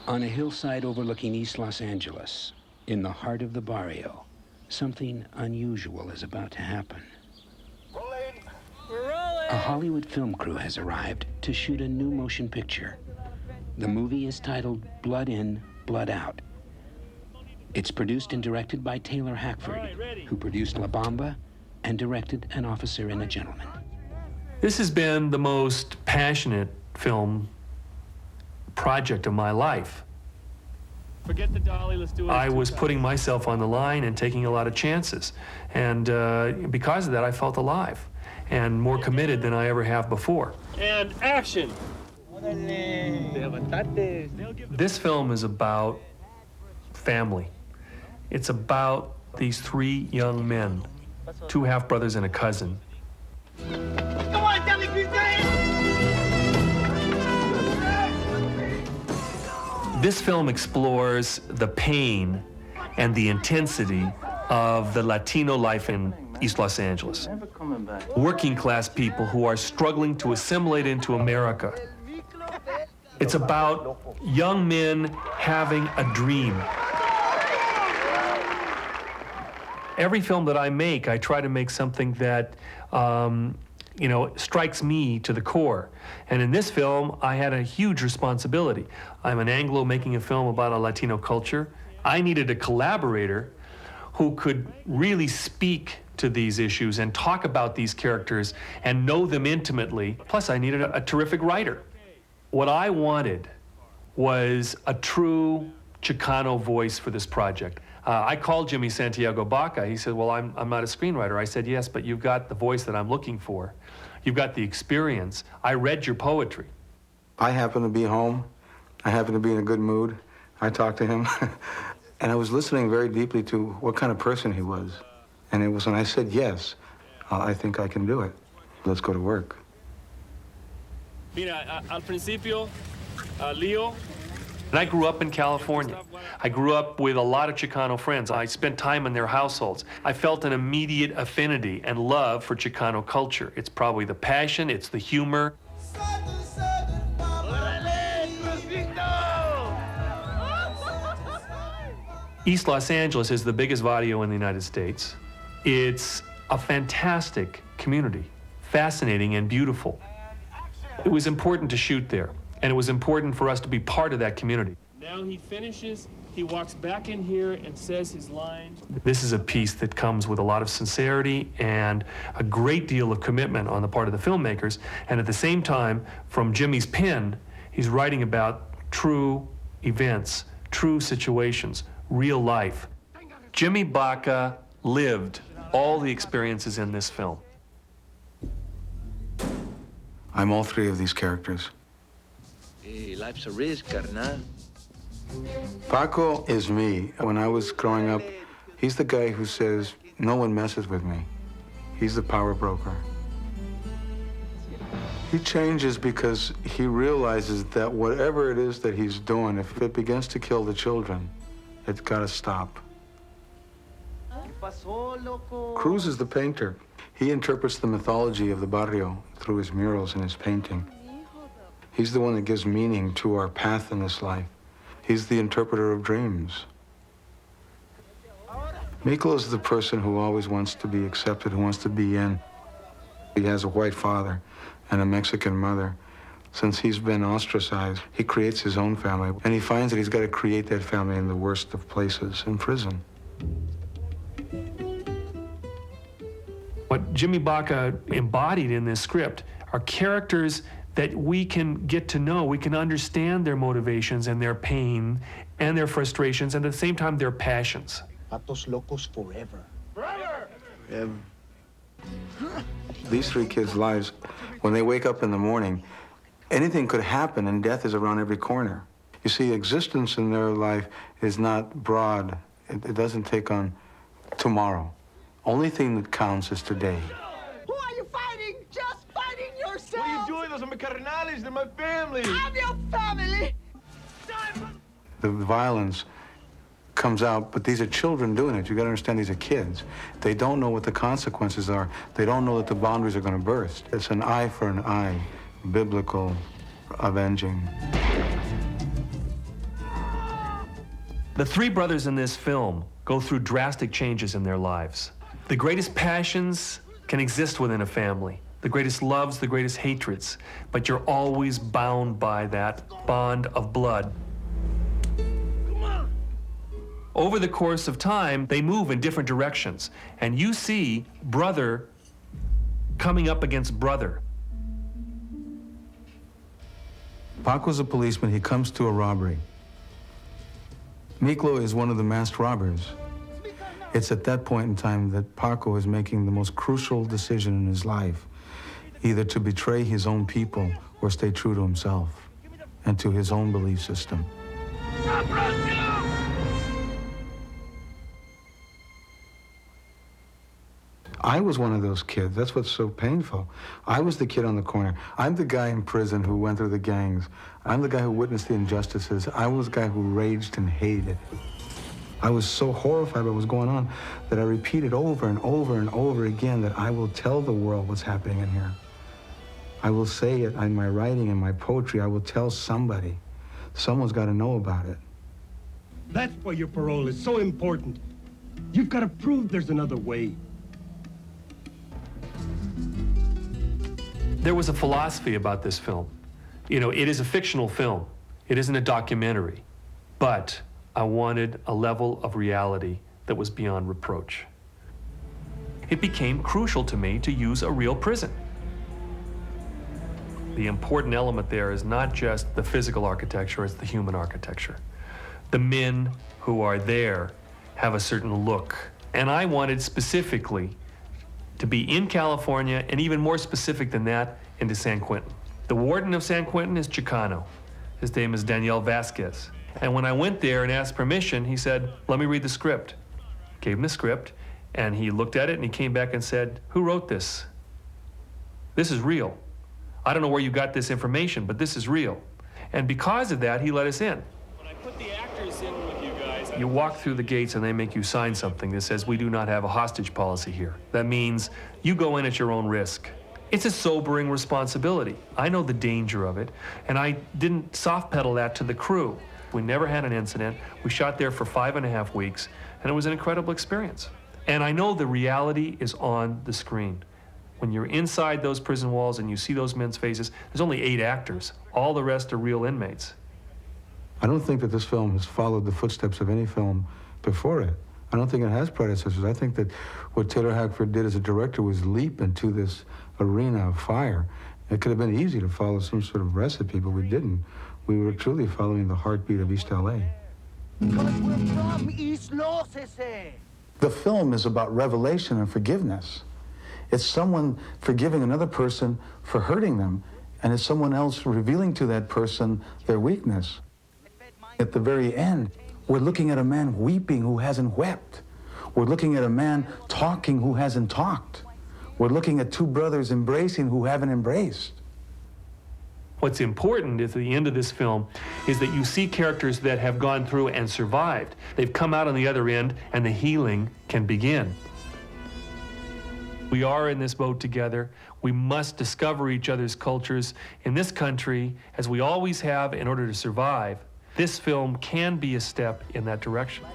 On a hillside overlooking East Los Angeles, in the heart of the barrio, something unusual is about to happen. We're rolling! A Hollywood film crew has arrived to shoot a new motion picture. The movie is titled Blood In, Blood Out. It's produced and directed by Taylor Hackford, who produced La Bamba and directed An Officer and a Gentleman. This has been the most passionate film project of my life. Forget the dolly, let's do it. I was putting myself on the line and taking a lot of chances. And because of that, I felt alive and more committed than I ever have before. And action! This film is about family. It's about these three young men, two half-brothers and a cousin. This film explores the pain and the intensity of the Latino life in East Los Angeles. Working class people who are struggling to assimilate into America. It's about young men having a dream. Every film that I make, I try to make something that strikes me to the core. And in this film, I had a huge responsibility. I'm an Anglo making a film about a Latino culture. I needed a collaborator who could really speak to these issues and talk about these characters and know them intimately. Plus, I needed a terrific writer. What I wanted was a true Chicano voice for this project. I called Jimmy Santiago Baca. He said, well, I'm not a screenwriter. I said, yes, but you've got the voice that I'm looking for. You've got the experience. I read your poetry. I happened to be home. I happened to be in a good mood. I talked to him. And I was listening very deeply to what kind of person he was. And it was when I said, yes, I think I can do it. Let's go to work. Mira, al principio, Leo. And I grew up in California. I grew up with a lot of Chicano friends. I spent time in their households. I felt an immediate affinity and love for Chicano culture. It's probably the passion, it's the humor. East Los Angeles is the biggest barrio in the United States. It's a fantastic community, fascinating and beautiful. It was important to shoot there. And it was important for us to be part of that community. Now he finishes, he walks back in here and says his line. This is a piece that comes with a lot of sincerity and a great deal of commitment on the part of the filmmakers. And at the same time, from Jimmy's pen, he's writing about true events, true situations, real life. Jimmy Baca lived all the experiences in this film. I'm all three of these characters. Hey, life's a risk, carnal. Paco is me. When I was growing up, he's the guy who says, no one messes with me. He's the power broker. He changes because he realizes that whatever it is that he's doing, if it begins to kill the children, it's got to stop. Cruz is the painter. He interprets the mythology of the barrio through his murals and his painting. He's the one that gives meaning to our path in this life. He's the interpreter of dreams. Miklo is the person who always wants to be accepted, who wants to be in. He has a white father and a Mexican mother. Since he's been ostracized, he creates his own family, and he finds that he's got to create that family in the worst of places, in prison. What Jimmy Baca embodied in this script are characters that we can get to know, we can understand their motivations and their pain and their frustrations, and at the same time, their passions. Patos locos forever. Forever. These three kids' lives, when they wake up in the morning, anything could happen and death is around every corner. You see, existence in their life is not broad. It doesn't take on tomorrow. Only thing that counts is today. Who are you fighting? Just fighting yourself! What are you doing? Those are my carnales. They're my family. I'm your family! The violence comes out, but these are children doing it. You gotta understand these are kids. They don't know what the consequences are. They don't know that the boundaries are gonna burst. It's an eye for an eye, biblical avenging. The three brothers in this film go through drastic changes in their lives. The greatest passions can exist within a family, the greatest loves, the greatest hatreds, but you're always bound by that bond of blood. Over the course of time, they move in different directions, and you see brother coming up against brother. Paco's a policeman. He comes to a robbery. Miklo is one of the masked robbers. It's at that point in time that Paco is making the most crucial decision in his life, either to betray his own people or stay true to himself and to his own belief system. I was one of those kids. That's what's so painful. I was the kid on the corner. I'm the guy in prison who went through the gangs. I'm the guy who witnessed the injustices. I was the guy who raged and hated. I was so horrified by what was going on that I repeated over and over and over again that I will tell the world what's happening in here. I will say it in my writing and my poetry. I will tell somebody. Someone's got to know about it. That's why your parole is so important. You've got to prove there's another way. There was a philosophy about this film. You know, it is a fictional film. It isn't a documentary. But I wanted a level of reality that was beyond reproach. It became crucial to me to use a real prison. The important element there is not just the physical architecture, it's the human architecture. The men who are there have a certain look. And I wanted specifically to be in California, and even more specific than that, into San Quentin. The warden of San Quentin is Chicano. His name is Daniel Vasquez. And when I went there and asked permission, he said, let me read the script. Gave him the script, and he looked at it and he came back and said, who wrote this? This is real. I don't know where you got this information, but this is real. And because of that, he let us in. When I put the actors in with you guys, You walk through the gates and they make you sign something that says, we do not have a hostage policy here. That means you go in at your own risk. It's a sobering responsibility. I know the danger of it, and I didn't soft pedal that to the crew. We never had an incident. We shot there for 5.5 weeks, and it was an incredible experience. And I know the reality is on the screen. When you're inside those prison walls and you see those men's faces, there's only 8 actors. All the rest are real inmates. I don't think that this film has followed the footsteps of any film before it. I don't think it has predecessors. I think that what Taylor Hackford did as a director was leap into this arena of fire. It could have been easy to follow some sort of recipe, but we didn't. We were truly following the heartbeat of East LA. Because we're from East Los, ese. The film is about revelation and forgiveness. It's someone forgiving another person for hurting them, and it's someone else revealing to that person their weakness. At the very end, we're looking at a man weeping who hasn't wept. We're looking at a man talking who hasn't talked. We're looking at 2 brothers embracing who haven't embraced. What's important at the end of this film is that you see characters that have gone through and survived. They've come out on the other end, and the healing can begin. We are in this boat together. We must discover each other's cultures in this country, as we always have, in order to survive. This film can be a step in that direction.